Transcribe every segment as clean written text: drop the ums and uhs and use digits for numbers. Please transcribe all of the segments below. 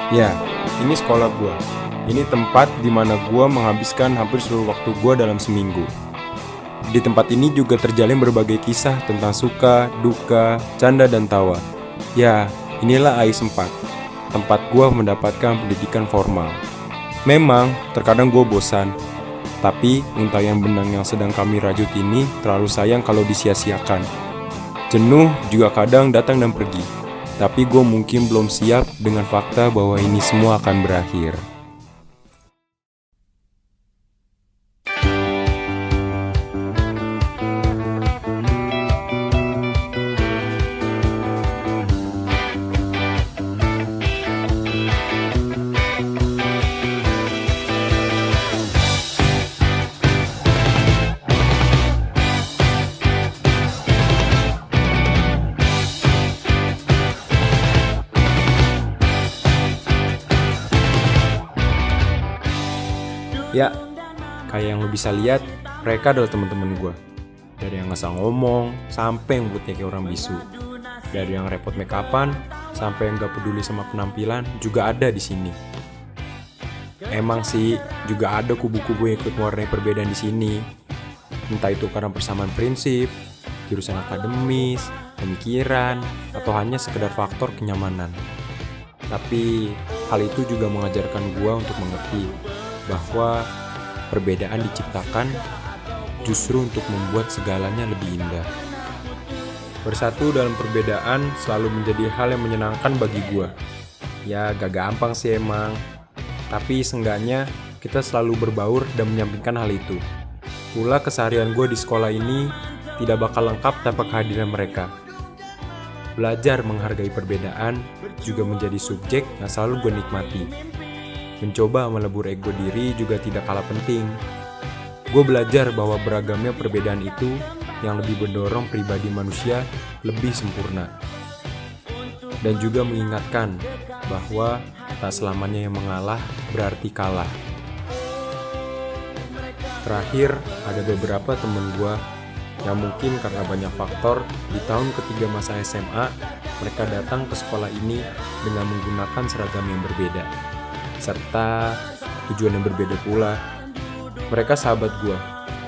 Ya, ini sekolah gua. Ini tempat di mana gua menghabiskan hampir seluruh waktu gua dalam seminggu. Di tempat ini juga terjalin berbagai kisah tentang suka, duka, canda dan tawa. Ya, inilah AIS 4, tempat gua mendapatkan pendidikan formal. Memang, terkadang gua bosan. Tapi, untayan benang yang sedang kami rajut ini terlalu sayang kalau disia-siakan. Jenuh juga kadang datang dan pergi. Tapi gue mungkin belum siap dengan fakta bahwa ini semua akan berakhir. Ya, kayak yang lo bisa lihat, mereka adalah teman-teman gue. Dari yang ngasal ngomong, sampai yang mulutnya kayak orang bisu. Dari yang repot make upan, sampai yang gak peduli sama penampilan, juga ada di sini. Emang sih, juga ada kubu-kubu yang ikut mewarnai perbedaan di sini. Entah itu karena persamaan prinsip, jurusan akademis, pemikiran, atau hanya sekedar faktor kenyamanan. Tapi, hal itu juga mengajarkan gue untuk mengerti bahwa perbedaan diciptakan justru untuk membuat segalanya lebih indah. Bersatu dalam perbedaan selalu menjadi hal yang menyenangkan bagi gua. Ya gak gampang sih emang, tapi seenggaknya kita selalu berbaur dan menyampingkan hal itu. Pula keseharian gua di sekolah ini tidak bakal lengkap tanpa kehadiran mereka. Belajar menghargai perbedaan juga menjadi subjek yang selalu gue nikmati. Mencoba melebur ego diri juga tidak kalah penting. Gue belajar bahwa beragamnya perbedaan itu yang lebih mendorong pribadi manusia lebih sempurna. Dan juga mengingatkan bahwa tak selamanya yang mengalah berarti kalah. Terakhir, ada beberapa temen gue yang mungkin karena banyak faktor di tahun ketiga masa SMA, mereka datang ke sekolah ini dengan menggunakan seragam yang berbeda. Serta tujuan yang berbeda pula. Mereka sahabat gue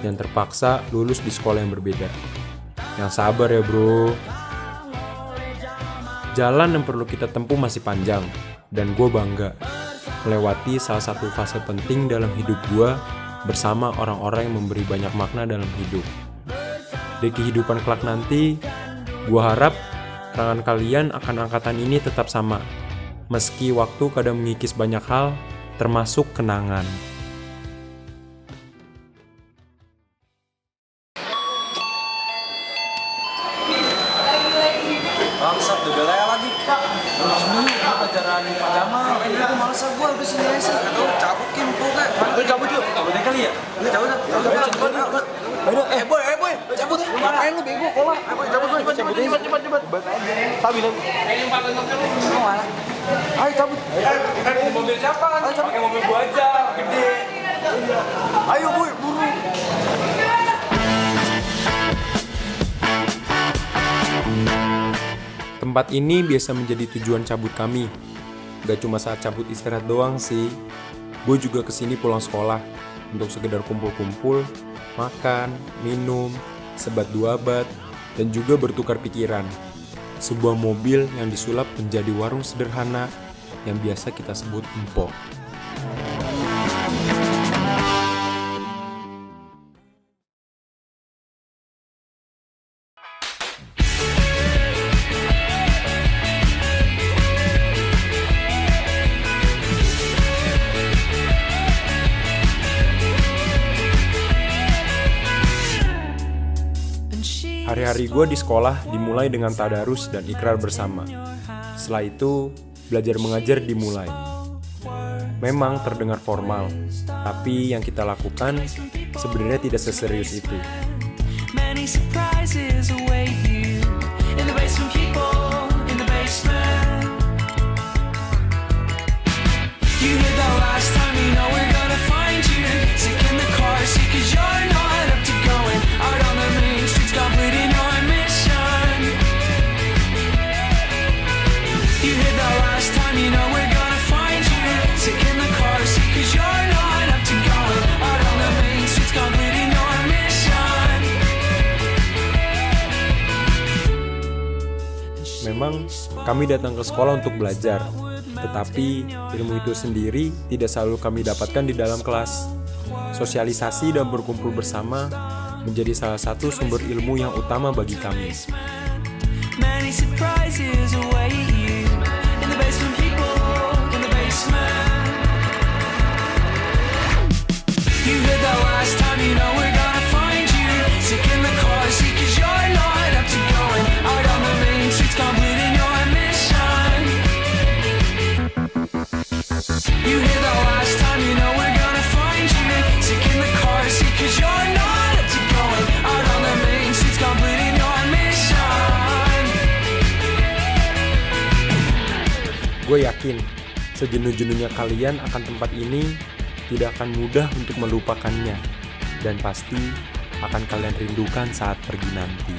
yang terpaksa lulus di sekolah yang berbeda. Yang sabar ya bro. Jalan yang perlu kita tempuh masih panjang, dan gue bangga melewati salah satu fase penting dalam hidup gue bersama orang-orang yang memberi banyak makna dalam hidup. Di kehidupan kelak nanti, gue harap kenangan kalian akan angkatan ini tetap sama. Meski waktu kadang mengikis banyak hal, termasuk kenangan. Bangsat, udah belaya lagi. Terus dulu, pelajaran Pak Jamal. Itu males gue, udah sini aja sih. Gak tau, cabutin gue kayak. Lu cabut yuk, cabutin kali ya? Lu cabut. Boy, cabut. Ngapain lu bego, kola. Cabut. Tak bilang. Ayo cabut. Mobil siapa? Pakai mobil gua aja, gede. Ayo boy, buru. Tempat ini biasa menjadi tujuan cabut kami. Gak cuma saat cabut istirahat doang sih. Gue juga kesini pulang sekolah untuk sekedar kumpul-kumpul, makan, minum, sebat dua bat, dan juga bertukar pikiran. Sebuah mobil yang disulap menjadi warung sederhana yang biasa kita sebut empok. Hari-hari gue di sekolah dimulai dengan tadarus dan ikrar bersama. Setelah itu, belajar mengajar dimulai. Memang terdengar formal, tapi yang kita lakukan sebenarnya tidak seserius itu. Many surprises await you in the basement, people in the basement. You hear the last time, you know we're gonna find you sick in the car seat 'cause you're not up to going out on the main streets, completing your mission. You hear the last time, you know we're gonna find memang kami datang ke sekolah untuk belajar, tetapi ilmu itu sendiri tidak selalu kami dapatkan di dalam kelas. Sosialisasi dan berkumpul bersama menjadi salah satu sumber ilmu yang utama bagi kami. Many surprises await you in the basement, people in the basement. You heard that last time, you know we're gonna find you sick in the car seat 'cause you're not up to going out on the main streets, completing your mission. You heard that last time, you know we're gonna find you sick in the car seat 'cause you're not up to going out on the main streets, completing your mission. Gue yakin sejenuh-jenuhnya kalian akan tempat ini tidak akan mudah untuk melupakannya, dan pasti akan kalian rindukan saat pergi nanti.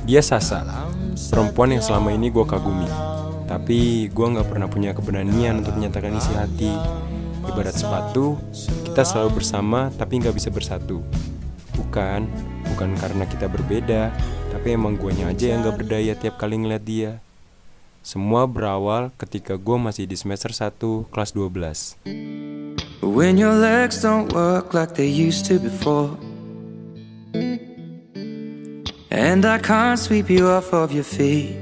Dia Sasa, perempuan yang selama ini gue kagumi. Tapi gue gak pernah punya keberanian untuk menyatakan isi hati. Ibarat sepatu, kita selalu bersama tapi gak bisa bersatu. Bukan karena kita berbeda, tapi emang guanya aja yang gak berdaya tiap kali ngeliat dia. Semua berawal ketika gue masih di semester 1 kelas 12. When your legs don't work like they used to before, and I can't sweep you off of your feet,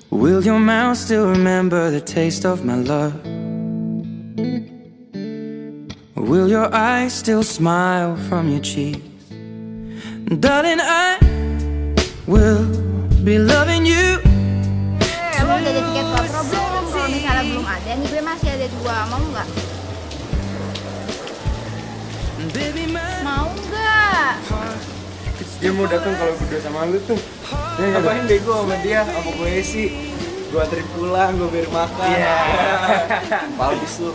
will your mouth still remember the taste of my love? Will your eyes still smile from your cheeks? Darling, I will be loving you. Lo udah ada tiket kopro belum? Kalau misalnya belum ada, nih gue masih ada 2, mau nggak? Mau nggak? Dia mau datang kalau berdua sama lu tuh. Ngapain bego sama dia? Apa gue sih? Gue anterin pulang, gue beri makan. Bagus lu.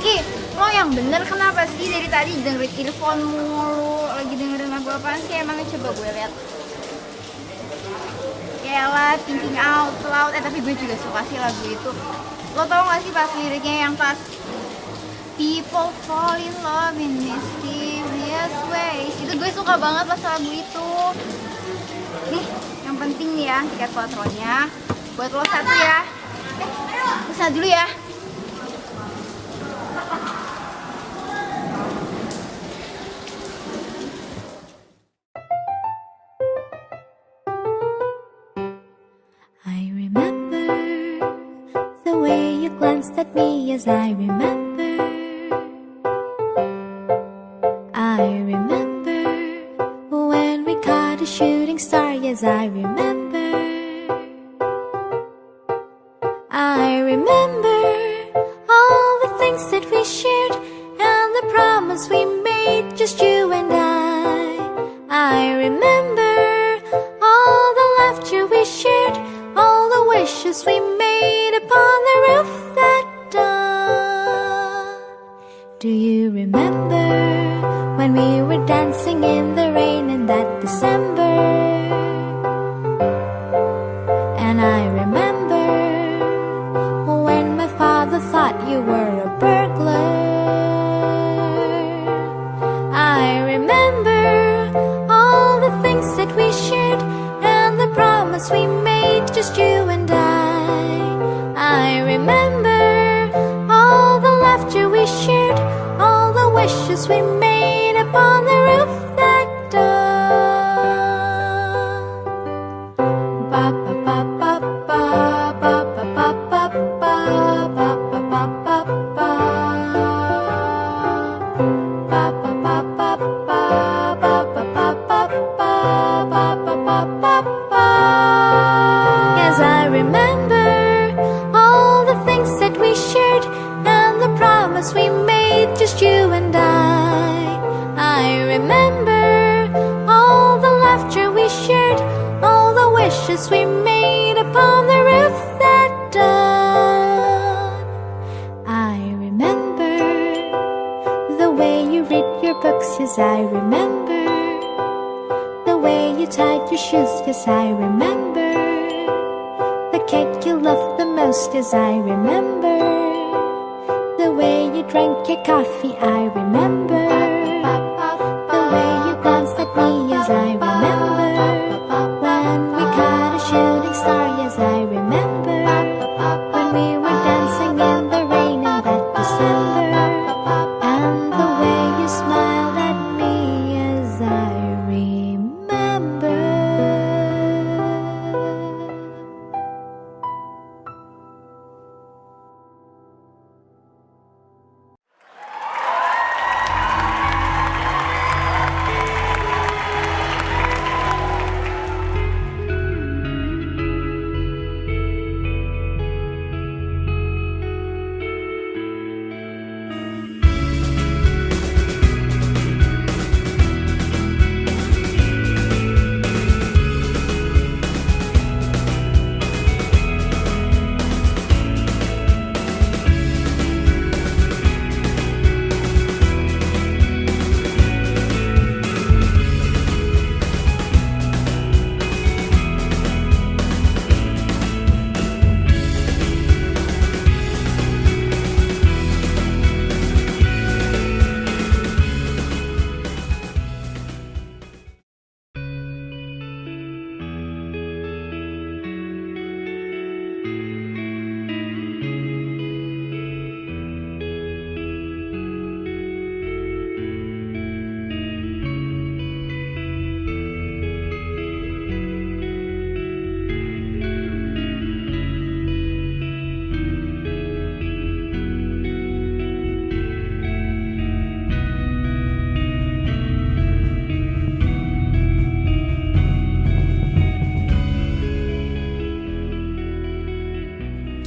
Ih, lo yang bener kenapa sih dari tadi dengerin earphone mulu? Lagi dengerin lagu apaan sih emangnya? Coba gue lihat. Yalah, Thinking Out Loud. Tapi gue juga suka sih lagu itu. Lo tau gak sih pas liriknya yang pas People fall in love in mysterious ways. Itu gue suka banget pas lagu itu. Nih, yang penting nih ya, tiket kontrolnya buat lo 1 ya. Pesan dulu ya. I remember the way you glanced at me as I remember. I remember when we caught a shooting star, yes I remember. I remember all the things that we shared and the promise we made, just you and I remember all the laughter we shared, all the wishes we made upon the roof that dawn. Do you remember when we were dancing in the rain in that December? promise we made, just you and I remember all the laughter we shared, all the wishes we made upon the roof that dawn. I remember the way you read your books, yes, I remember the way you tied your shoes, yes, I remember the cake you loved the most, yes, I remember the way you drank your coffee, I remember the way you glanced at me, yes, I remember when we caught a shooting star, yes, I remember when we were dancing in the rain in that December, and the way you smiled at me, yes, I remember.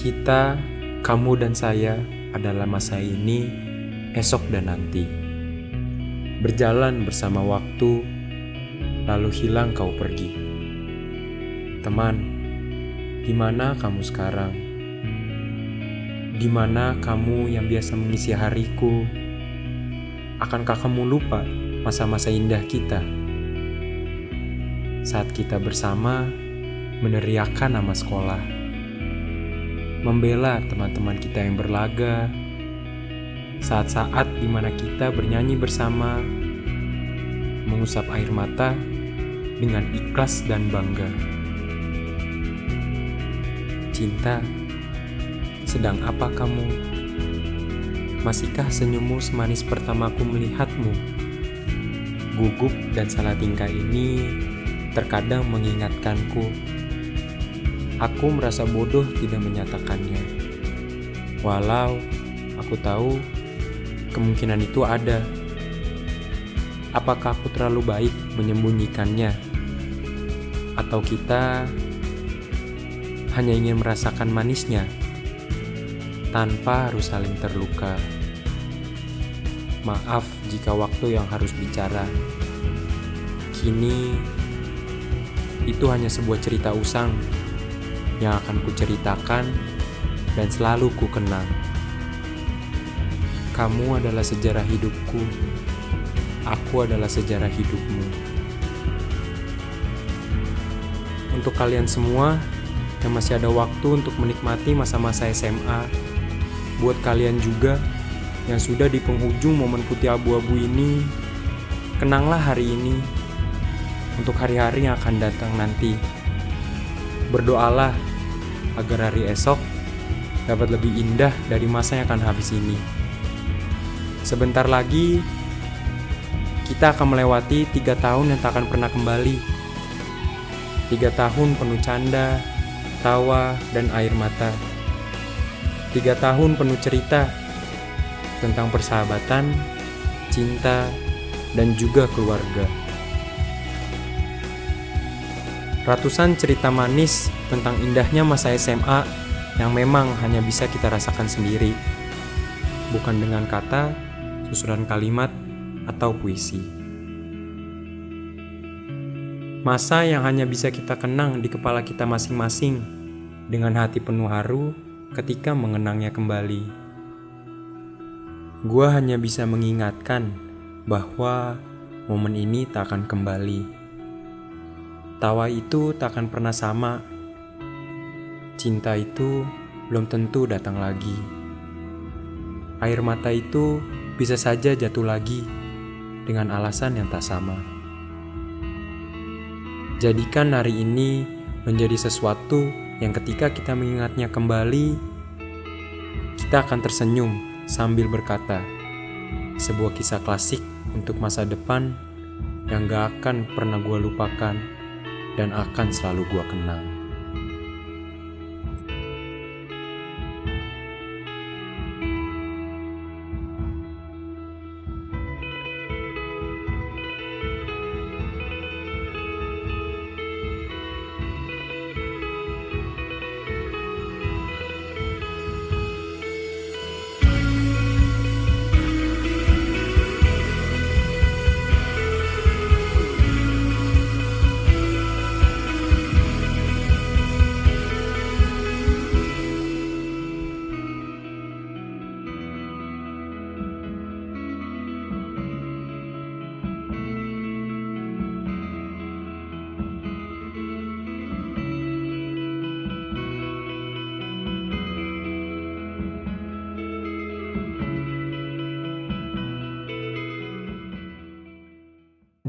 Kita, kamu dan saya adalah masa ini, esok dan nanti. Berjalan bersama waktu, lalu hilang kau pergi. Teman, di mana kamu sekarang? Di mana kamu yang biasa mengisi hariku? Akankah kamu lupa masa-masa indah kita? Saat kita bersama, meneriakkan nama sekolah, membela teman-teman kita yang berlaga, saat-saat di mana kita bernyanyi bersama, mengusap air mata dengan ikhlas dan bangga. Cinta, sedang apa kamu? Masihkah senyummu semanis pertamaku melihatmu? Gugup dan salah tingkah ini terkadang mengingatkanku. Aku merasa bodoh tidak menyatakannya. Walau aku tahu kemungkinan itu ada. Apakah aku terlalu baik menyembunyikannya? Atau kita hanya ingin merasakan manisnya tanpa harus saling terluka? Maaf jika waktu yang harus bicara. Kini itu hanya sebuah cerita usang yang akan kuceritakan dan selalu ku kenang. Kamu adalah sejarah hidupku, aku adalah sejarah hidupmu. Untuk kalian semua yang masih ada waktu untuk menikmati masa-masa SMA, buat kalian juga yang sudah di penghujung momen putih abu-abu ini, kenanglah hari ini untuk hari-hari yang akan datang nanti. Berdoalah agar hari esok dapat lebih indah dari masa yang akan habis ini. Sebentar lagi kita akan melewati 3 tahun yang tak akan pernah kembali. 3 tahun penuh canda, tawa, dan air mata. 3 tahun penuh cerita tentang persahabatan, cinta, dan juga keluarga. Ratusan cerita manis tentang indahnya masa SMA yang memang hanya bisa kita rasakan sendiri. bukan dengan kata, susunan kalimat, atau puisi. Masa yang hanya bisa kita kenang di kepala kita masing-masing, dengan hati penuh haru ketika mengenangnya kembali. Gua hanya bisa mengingatkan bahwa momen ini tak akan kembali. Tawa itu tak akan pernah sama. Cinta itu belum tentu datang lagi. Air mata itu bisa saja jatuh lagi dengan alasan yang tak sama. Jadikan hari ini menjadi sesuatu yang ketika kita mengingatnya kembali, kita akan tersenyum sambil berkata, sebuah kisah klasik untuk masa depan yang gak akan pernah gue lupakan dan akan selalu gue kenang.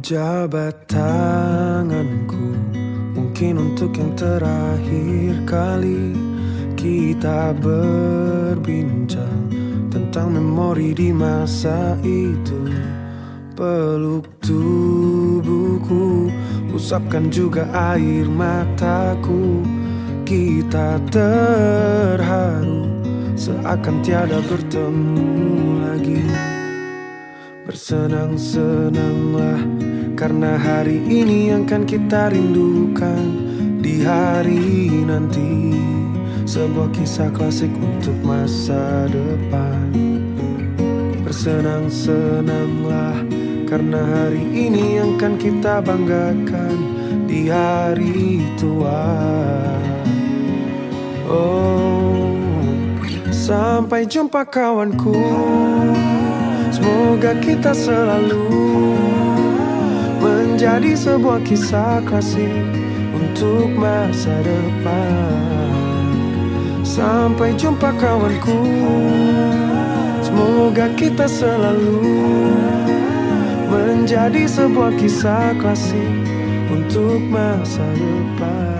Jabat tanganku, mungkin untuk yang terakhir kali kita berbincang tentang memori di masa itu. Peluk tubuhku, usapkan juga air mataku. Kita terharu, seakan tiada bertemu lagi. Bersenang-senanglah, karena hari ini yang akan kita rindukan di hari nanti. Sebuah kisah klasik untuk masa depan. Bersenang-senanglah, karena hari ini yang akan kita banggakan di hari tua. Oh, sampai jumpa kawanku. Semoga kita selalu menjadi sebuah kisah klasik untuk masa depan. Sampai jumpa kawanku. Semoga kita selalu menjadi sebuah kisah klasik untuk masa depan.